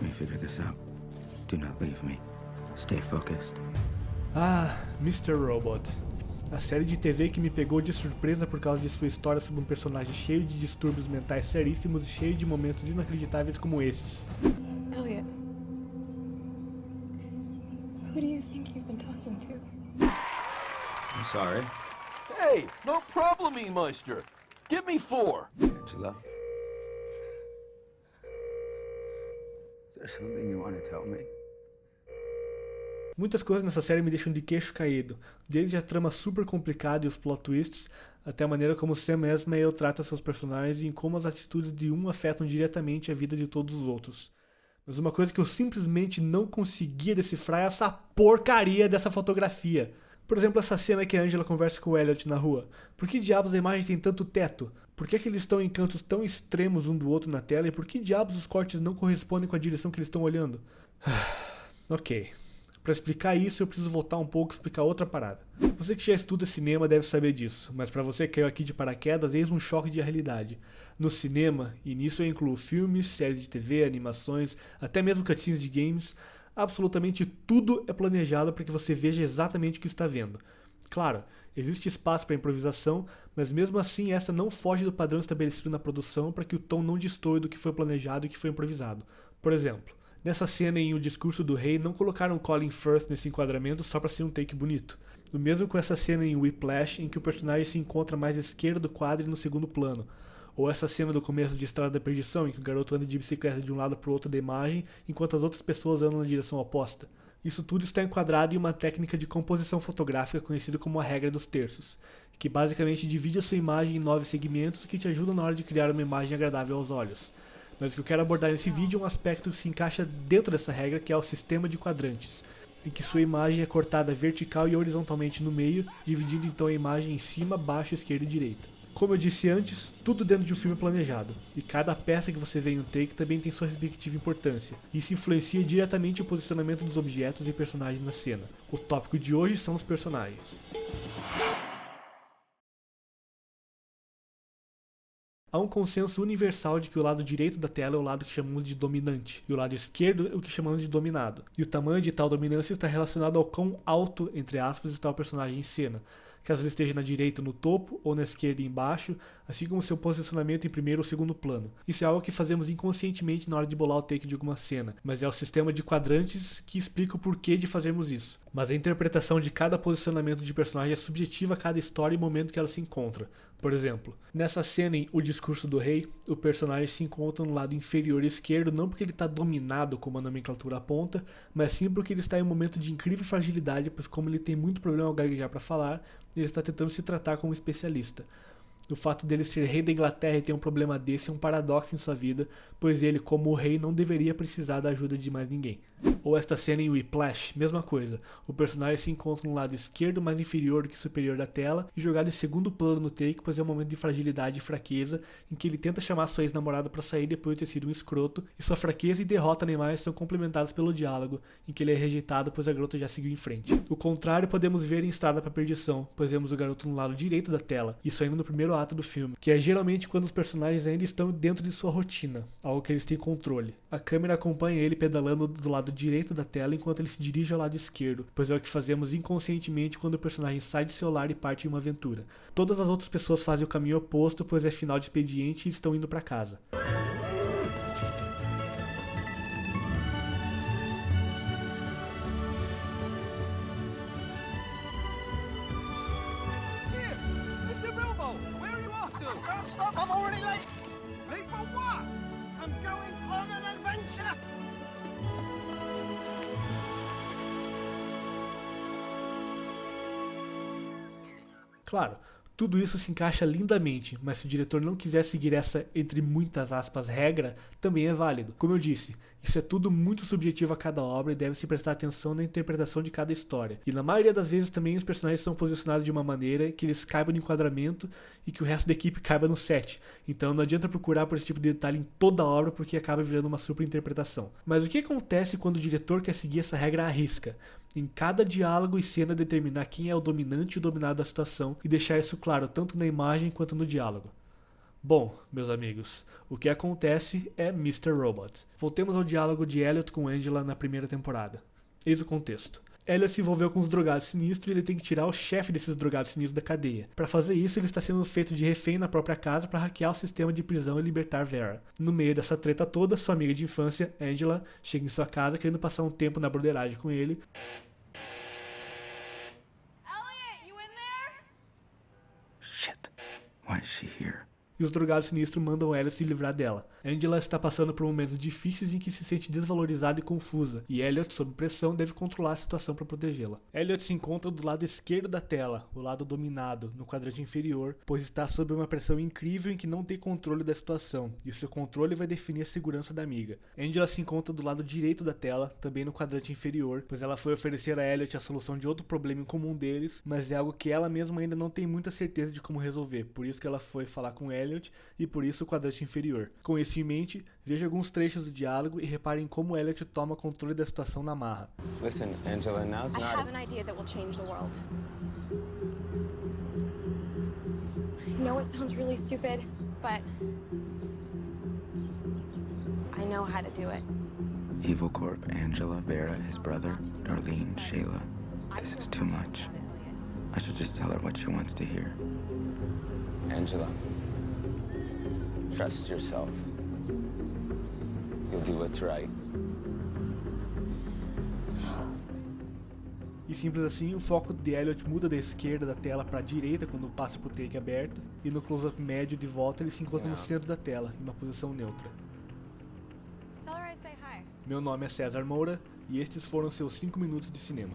help me figure this out. Do not leave me. Stay focused. Ah, Mr. Robot. A série de TV que me pegou de surpresa por causa de sua história sobre um personagem cheio de distúrbios mentais seríssimos e cheio de momentos inacreditáveis como esses. Elliot, who do you think you've been talking to? I'm sorry. Hey, no problem, Meister. Give me 4. Angela. Is there something you want to tell me? Muitas coisas nessa série me deixam de queixo caído, desde a trama super complicada e os plot twists, até a maneira como Sam Esmail trata seus personagens e como as atitudes de um afetam diretamente a vida de todos os outros. Mas uma coisa que eu simplesmente não conseguia decifrar é essa porcaria dessa fotografia. Por exemplo, essa cena que a Angela conversa com o Elliot na rua. Por que diabos a imagem tem tanto teto? Por que eles estão em cantos tão extremos um do outro na tela e por que diabos os cortes não correspondem com a direção que eles estão olhando? Ok. Para explicar isso, eu preciso voltar um pouco e explicar outra parada. Você que já estuda cinema deve saber disso, mas para você que caiu aqui de paraquedas, eis um choque de realidade. No cinema, e nisso eu incluo filmes, séries de TV, animações, até mesmo cutscenes de games, absolutamente tudo é planejado para que você veja exatamente o que está vendo. Claro, existe espaço para improvisação, mas mesmo assim essa não foge do padrão estabelecido na produção para que o tom não destoie do que foi planejado e que foi improvisado. Por exemplo, nessa cena em O Discurso do Rei, não colocaram Colin Firth nesse enquadramento só para ser um take bonito. O mesmo com essa cena em Whiplash, em que o personagem se encontra mais à esquerda do quadro e no segundo plano. Ou essa cena do começo de Estrada da Perdição, em que o garoto anda de bicicleta de um lado para o outro da imagem, enquanto as outras pessoas andam na direção oposta. Isso tudo está enquadrado em uma técnica de composição fotográfica conhecida como a regra dos terços, que basicamente divide a sua imagem em 9 segmentos que te ajudam na hora de criar uma imagem agradável aos olhos. Mas o que eu quero abordar nesse vídeo é um aspecto que se encaixa dentro dessa regra, que é o sistema de quadrantes, em que sua imagem é cortada vertical e horizontalmente no meio, dividindo então a imagem em cima, baixo, esquerda e direita. Como eu disse antes, tudo dentro de um filme planejado, e cada peça que você vê em um take também tem sua respectiva importância. Isso influencia diretamente o posicionamento dos objetos e personagens na cena. O tópico de hoje são os personagens. Há um consenso universal de que o lado direito da tela é o lado que chamamos de dominante, e o lado esquerdo é o que chamamos de dominado. E o tamanho de tal dominância está relacionado ao quão alto, entre aspas, está o personagem em cena, caso ele esteja na direita no topo ou na esquerda embaixo, assim como seu posicionamento em primeiro ou segundo plano. Isso é algo que fazemos inconscientemente na hora de bolar o take de alguma cena, mas é o sistema de quadrantes que explica o porquê de fazermos isso. Mas a interpretação de cada posicionamento de personagem é subjetiva a cada história e momento que ela se encontra. Por exemplo, nessa cena em O Discurso do Rei, o personagem se encontra no lado inferior esquerdo não porque ele está dominado como a nomenclatura aponta, mas sim porque ele está em um momento de incrível fragilidade, pois como ele tem muito problema ao gaguejar para falar, ele está tentando se tratar como um especialista. O fato dele ser rei da Inglaterra e ter um problema desse é um paradoxo em sua vida, pois ele, como o rei, não deveria precisar da ajuda de mais ninguém. Ou esta cena em Whiplash, mesma coisa. O personagem se encontra no lado esquerdo mais inferior do que superior da tela e jogado em segundo plano no take, pois é um momento de fragilidade e fraqueza em que ele tenta chamar sua ex-namorada para sair depois de ter sido um escroto, e sua fraqueza e derrota na imagem são complementadas pelo diálogo, em que ele é rejeitado pois a garota já seguiu em frente. O contrário podemos ver em Estrada para Perdição, pois vemos o garoto no lado direito da tela, isso ainda no primeiro ato do filme, que é geralmente quando os personagens ainda estão dentro de sua rotina, algo que eles têm controle. A câmera acompanha ele pedalando do lado direito da tela enquanto ele se dirige ao lado esquerdo, pois é o que fazemos inconscientemente quando o personagem sai de seu lar e parte em uma aventura. Todas as outras pessoas fazem o caminho oposto, pois é final de expediente e estão indo para casa. I'm already late. Late for what? I'm going on an adventure. Claro, tudo isso se encaixa lindamente, mas se o diretor não quiser seguir essa, entre muitas aspas, regra, também é válido. Como eu disse, isso é tudo muito subjetivo a cada obra e deve-se prestar atenção na interpretação de cada história. E na maioria das vezes também os personagens são posicionados de uma maneira que eles caibam no enquadramento e que o resto da equipe caiba no set. Então não adianta procurar por esse tipo de detalhe em toda a obra porque acaba virando uma super interpretação. Mas o que acontece quando o diretor quer seguir essa regra à risca? Em cada diálogo e cena determinar quem é o dominante e o dominado da situação e deixar isso claro tanto na imagem quanto no diálogo. Bom, meus amigos, o que acontece é Mr. Robot. Voltemos ao diálogo de Elliot com Angela na primeira temporada. Eis o contexto. Elliot se envolveu com os drogados sinistros e ele tem que tirar o chefe desses drogados sinistros da cadeia. Para fazer isso, ele está sendo feito de refém na própria casa para hackear o sistema de prisão e libertar Vera. No meio dessa treta toda, sua amiga de infância, Angela, chega em sua casa querendo passar um tempo na broderagem com ele. Elliot, you in there? Shit. Why is she here? E os drogados sinistros mandam Elliot se livrar dela. Angela está passando por momentos difíceis em que se sente desvalorizada e confusa, e Elliot, sob pressão, deve controlar a situação para protegê-la. Elliot se encontra do lado esquerdo da tela, o lado dominado, no quadrante inferior, pois está sob uma pressão incrível em que não tem controle da situação, e o seu controle vai definir a segurança da amiga. Angela se encontra do lado direito da tela, também no quadrante inferior, pois ela foi oferecer a Elliot a solução de outro problema em comum deles, mas é algo que ela mesma ainda não tem muita certeza de como resolver, por isso que ela foi falar com Elliot, e por isso o quadrante inferior. Com isso em mente, veja alguns trechos do diálogo e reparem como Elliot toma controle da situação na marra. Listen, Angela, now's I not. have an idea that will change the world. I know it sounds really stupid, but I know how to do it. Evil Corp, Angela, Vera, his brother, Darlene, Shayla. This is too much. I should just tell her what she wants to hear. Angela, trust yourself. You'll do what's right. E simples assim, o foco de Elliot muda da esquerda da tela para a direita quando passa por take aberto, e no close-up médio de volta ele se encontra no centro da tela, em uma posição neutra. Tell her I say hi. Meu nome é César Moura, e estes foram seus 5 minutos de cinema.